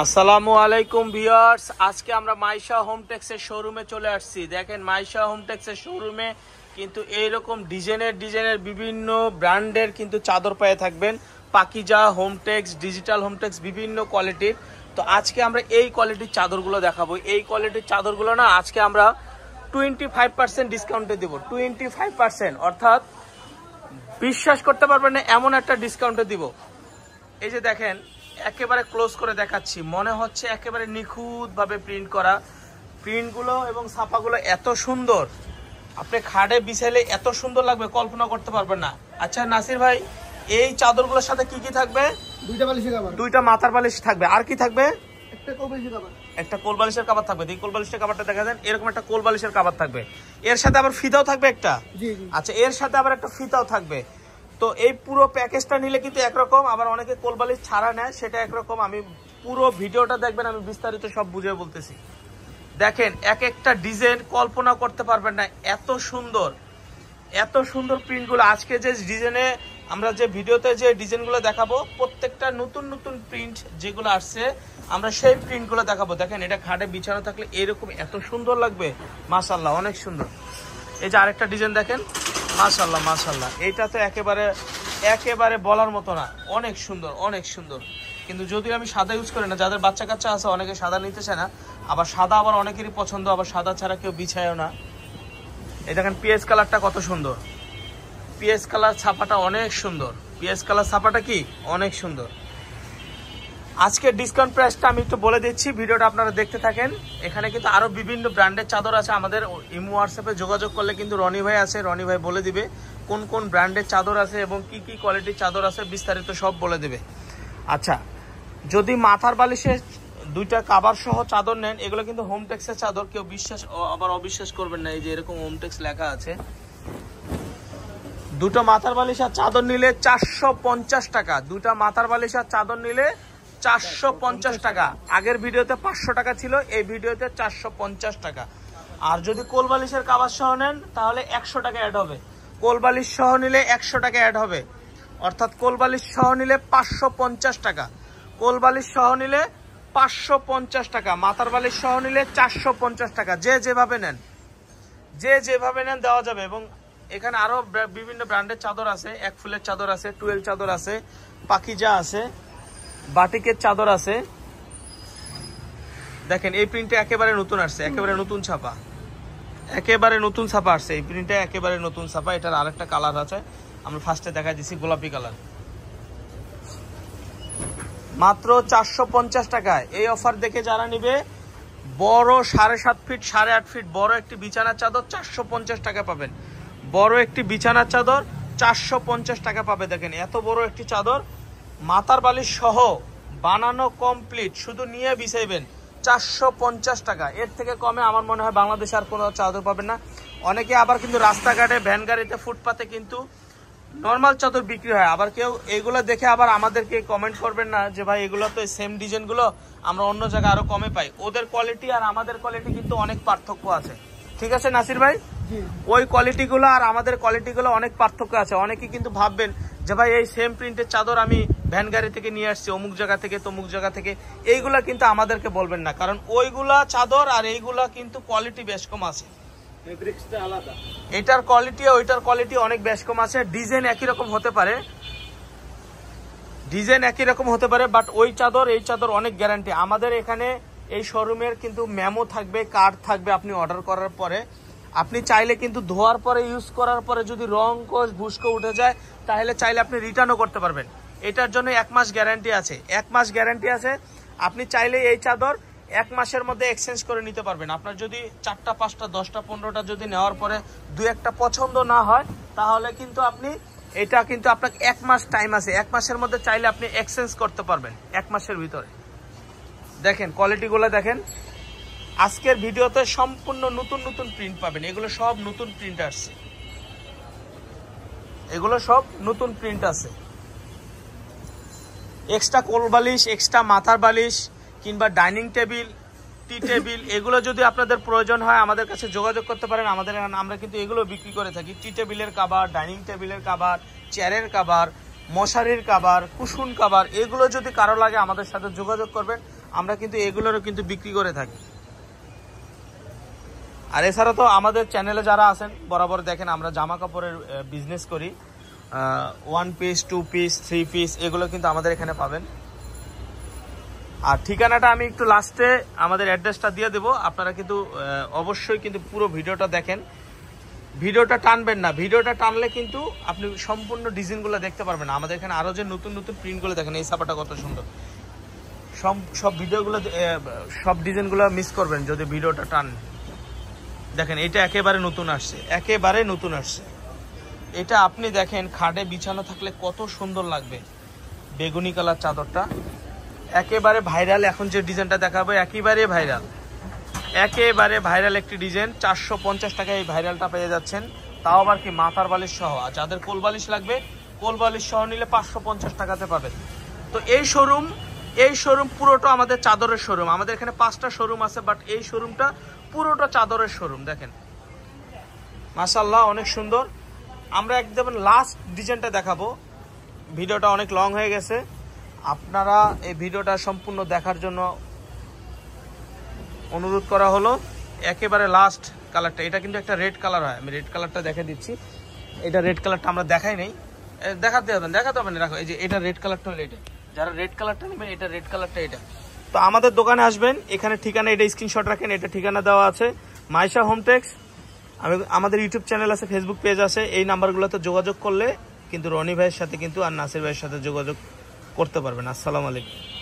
আসসালামু আলাইকুম ভিউয়ার্স, আজকে আমরা মাইশা হোমটেক্সের শোরুমে চলে আসছি। দেখেন মাইশা হোমটেক্সের শোরুমে কিন্তু এইরকম ডিজাইনের বিভিন্ন ব্র্যান্ডের কিন্তু চাদর পেয়ে থাকবেন। পাকিজা হোমটেক্স, ডিজিটাল হোমটেক্স, বিভিন্ন কোয়ালিটির। তো আজকে আমরা এই কোয়ালিটির চাদরগুলো দেখাবো। এই কোয়ালিটির চাদরগুলো না আজকে আমরা 25% ডিসকাউন্টে দেবো। 25%, অর্থাৎ বিশ্বাস করতে পারবেন না এমন একটা ডিসকাউন্টে দিব। এই যে দেখেন, একেবারে ক্লোজ করে দেখাচ্ছি, মনে হচ্ছে একেবারে নিখুঁতভাবে প্রিন্ট করা। প্রিন্টগুলো এবং ছাপাগুলো এত সুন্দর, আপনি খাটে বিছাইলে এত সুন্দর লাগবে কল্পনা করতে পারবেন না। আচ্ছা নাসির ভাই, এই চাদরগুলোর সাথে কি কি থাকবে? দুইটা মাথার বালিশ থাকবে। আর কি থাকবে? একটা কোল বালিশের কভার থাকবে। এই কোল বালিশের কভারটা দেখা দেন, এরকম একটা কোল বালিশের কভার থাকবে। এর সাথে আবার ফিতাও থাকবে একটা। আচ্ছা, এর সাথে আবার একটা ফিতাও থাকবে। তো এই পুরো প্যাকেজটা নিলে কিন্তু একরকম, আবার অনেকে কোল বালিশ ছাড়া নেয়, সেটা একরকম। আমি পুরো ভিডিওটা দেখবেন, আমি বিস্তারিত সব বুঝে বলতেছি। দেখেন এক একটা ডিজাইন কল্পনা করতে পারবেন না, এত সুন্দর এত সুন্দর প্রিন্টগুলো। আজকে যে ডিজাইনে আমরা যে ভিডিওতে যে ডিজাইনগুলো দেখাবো, প্রত্যেকটা নতুন নতুন প্রিন্ট যেগুলো আসছে, আমরা সেই প্রিন্টগুলো দেখাবো। দেখেন এটা খাটে বিছানো থাকলে এরকম এত সুন্দর লাগবে, মাশাআল্লাহ অনেক সুন্দর। এই যে আরেকটা ডিজাইন দেখেন, মাশাআল্লাহ মাশাআল্লাহ, এইটা তো একেবারে বলার মতো না, অনেক সুন্দর অনেক সুন্দর। কিন্তু যদিও আমি সাদা ইউজ করি না, যাদের বাচ্চা কাচ্চা আছে অনেকে সাদা নিতে চায় না, আবার সাদা আবার অনেকেরই পছন্দ, আবার সাদা ছাড়া কেউ বিছায়ও না। এই দেখেন পিএস কালারটা কত সুন্দর, পিএস কালার ছাপাটা অনেক সুন্দর, পিএস কালার ছাপাটা কি অনেক সুন্দর। আজকের ডিসকাউন্ট প্রাইসটা আমি একটু বলে দিচ্ছি, ভিডিওটা আপনারা দেখতে থাকেন। এখানে কিন্তু আরো বিভিন্ন ব্র্যান্ডের চাদর আছে। আমাদের ইমো হোয়াটসঅ্যাপে যোগাযোগ করলে কিন্তু রনি ভাই আছে, রনি ভাই বলে দিবে কোন কোন ব্র্যান্ডের চাদর আছে এবং কি কি কোয়ালিটির চাদর আছে, বিস্তারিত সব বলে দেবে। আচ্ছা, যদি মাথার বালিশের দুইটা কাভার সহ চাদর নেন, এগুলো কিন্তু হোমটেক্সের চাদর, কেউ বিশ্বাস আবার অবিশ্বাস করবেন না। এই যে এরকম হোমটেক্স লেখা আছে। দুটো মাথার বালিশ আর চাদর নিলে 450 টাকা। দুটা মাথার বালিশ আর চাদর নিলে 450 টাকা। আগের ভিডিওতে 500 টাকা ছিল, এই ভিডিওতে 450 টাকা। আর যদি কোল বালিশের কাভার সহ নেন তাহলে 100 টাকা অ্যাড হবে। কোল বালিশ সহ নিলে 100 টাকা অ্যাড হবে, অর্থাৎ কোল বালিশ সহ নিলে 550 টাকা। কোল বালিশ সহ নিলে 550 টাকা, মাথার বালিশ সহ নিলে 450 টাকা। যে যেভাবে নেন দেওয়া যাবে। এবং এখানে আরো বিভিন্ন ব্র্যান্ডের চাদর আছে, এক ফুলের চাদর আছে, টুয়েল চাদর আছে, পাকিজা আছে, বাটিকের চাদর আছে। দেখেন এই প্রিন্টটা একেবারে নতুন আসছে, একেবারে নতুন ছাপা, একেবারে নতুন ছাপা আসছে। এই প্রিন্টটা একেবারে নতুন ছাপা। এটার আরেকটা কালার আছে, আমরা ফার্স্টে দেখাই দিচ্ছি, গোলাপি কালার। মাত্র 450 টাকায় এই অফার দেখে যারা নিবে, বড় 7.5 ফিট 8.5 ফিট বড় একটি বিছানার চাদর 450 টাকা পাবেন। বড় একটি বিছানার চাদর 450 টাকা পাবে। দেখেন এত বড় একটি চাদর, মাথার বালিশ সহ বানানো কমপ্লিট, শুধু নিয়ে বিছাইবেন, 450 টাকা। এর থেকে কমে আমার মনে হয় বাংলাদেশে আর কোনো চাদর পাবেন না। অনেকে আবার কিন্তু রাস্তাঘাটে, ভ্যান গাড়িতে, ফুটপাতে কিন্তু নর্মাল চাদর বিক্রি হয়। আবার কেউ এগুলো দেখে আবার আমাদেরকে কমেন্ট করবেন না যে ভাই এগুলো তো সেম ডিজাইনগুলো আমরা অন্য জায়গায় আরো কমে পাই। ওদের কোয়ালিটি আর আমাদের কোয়ালিটি কিন্তু অনেক পার্থক্য আছে, ঠিক আছে নাসির ভাই? ওই কোয়ালিটিগুলো আর আমাদের কোয়ালিটিগুলো অনেক পার্থক্য আছে। অনেকে কিন্তু ভাববেন যে ভাই এই সেম প্রিন্টের চাদর আমি ভ্যান গাড়ি থেকে নিয়ে আসছি, অমুক জায়গা থেকে তমুক জায়গা থেকে। এইগুলা কিন্তু আমাদেরকে বলবেন না, কারণ ওইগুলা চাদর আর এইগুলা কিন্তু কোয়ালিটি বেশ কম আছে। এটার কোয়ালিটি ওইটার কোয়ালিটি অনেক বেশ কম আছে। ডিজাইন একই রকম হতে পারে, বাট ওই চাদর এই চাদর অনেক গ্যারান্টি। আমাদের এখানে এই শোরুমের কিন্তু মেমো থাকবে, কার্ড থাকবে। আপনি অর্ডার করার পরে আপনি চাইলে কিন্তু ধোয়ার পরে, ইউজ করার পরে যদি রং কোষ ভুস্কো উঠে যায়, তাহলে চাইলে আপনি রিটার্নও করতে পারবেন। এটার জন্য 1 মাস গ্যারান্টি আছে, 1 মাস গ্যারান্টি আছে। আপনি চাইলে এই চাদর 1 মাসের মধ্যে এক্সচেঞ্জ করে নিতে পারবেন। আপনার যদি 4টা 5টা 10টা 15টা যদি নেওয়ার পরে 2-1টা পছন্দ না হয়, তাহলে কিন্তু আপনি এটা কিন্তু আপনাকে 1 মাস টাইম আছে, 1 মাসের মধ্যে চাইলে আপনি এক্সচেঞ্জ করতে পারবেন, 1 মাসের ভিতরে। দেখেন কোয়ালিটিগুলো দেখেন। আজকের ভিডিওতে সম্পূর্ণ নতুন নতুন প্রিন্ট পাবেন। এগুলো সব নতুন প্রিন্ট আসছে, এগুলো সব নতুন প্রিন্ট আছে। এক্সট্রা কোল বালিশ, এক্সট্রা মাথার বালিশ কিংবা ডাইনিং টেবিল, টি টেবিল, এগুলো যদি আপনাদের প্রয়োজন হয় আমাদের কাছে যোগাযোগ করতে পারেন। আমরা কিন্তু এগুলো বিক্রি করে থাকি। টি টেবিলের কাভার, ডাইনিং টেবিলের কাভার, চেয়ারের কাভার, মশারির কাভার, কুশন কাভার, এগুলো যদি কারো লাগে আমাদের সাথে যোগাযোগ করবেন। আমরা কিন্তু এগুলোরও কিন্তু বিক্রি করে থাকি। আর এছাড়া তো আমাদের চ্যানেলে যারা আছেন বরাবর দেখেন আমরা জামা কাপড়ের বিজনেস করি, 1 পিস 2 পিস 3 পিস এগুলো কিন্তু আমাদের এখানে পাবেন। আর ঠিকানাটা আমি একটু লাস্টে আমাদের অ্যাড্রেসটা দিয়ে দেবো, আপনারা কিন্তু অবশ্যই কিন্তু পুরো ভিডিওটা দেখেন, ভিডিওটা টানবেন না, ভিডিওটা টানলে কিন্তু আপনি সম্পূর্ণ ডিজাইনগুলো দেখতে পারবেন। আমাদের এখানে আরও যে নতুন নতুন প্রিন্টগুলো দেখেন, এই ছাপাটা কত সুন্দর, সব ভিডিওগুলো সব ডিজাইনগুলো মিস করবেন যদি ভিডিওটা টান। দেখেন এটা একেবারে নতুন আসছে, একেবারে নতুন আসছে। এটা আপনি দেখেন খাটে বিছানো থাকলে কত সুন্দর লাগবে। বেগুনি কালার চাদরটা একেবারে ভাইরাল, এখন যে ডিজাইনটা দেখাবো একেবারে ভাইরাল, একেবারে ভাইরাল একটি ডিজাইন। 450 টাকায় এই ভাইরালটা পেয়ে যাচ্ছেন, তাও আবার কি মাথার বালিশ সহ। আর যাদের কোল বালিশ লাগবে কোল বালিশ সহ নিলে 550 টাকাতে পাবেন। তো এই শোরুম পুরোটা আমাদের চাদরের শোরুম। আমাদের এখানে 5টা শোরুম আছে, বাট এই শোরুমটা পুরোটা চাদরের শোরুম। দেখেন মাশাআল্লাহ অনেক সুন্দর। আমরা একদম লাস্ট ডিজাইনটা দেখাবো, ভিডিওটা অনেক লং হয়ে গেছে, আপনারা এই ভিডিওটা সম্পূর্ণ দেখার জন্য অনুরোধ করা হলো। একেবারে লাস্ট কালারটা, এটা কিন্তু একটা রেড কালার হয়, আমি রেড কালারটা দেখে দিচ্ছি। এটা রেড কালারটা আমরা দেখাই নাই, দেখাতে হবে না, রাখো। এই যে এটা রেড কালারটা হলো এটা, যারা রেড কালারটা নেবেন এটা রেড কালারটা এটা। তো আমাদের দোকানে আসবেন, এখানে ঠিকানা, এটা স্ক্রিনশট রাখেন, এটা ঠিকানা দেওয়া আছে মাইশা হোমটেক্স। আমাদের ইউটিউব চ্যানেল আছে, ফেসবুক পেজ আছে, এই নাম্বারগুলোতে যোগাযোগ করলে কিন্তু রনি ভাইয়ের সাথে কিন্তু আর নাসির ভাইয়ের সাথে যোগাযোগ করতে পারবেন। আসসালামু আলাইকুম।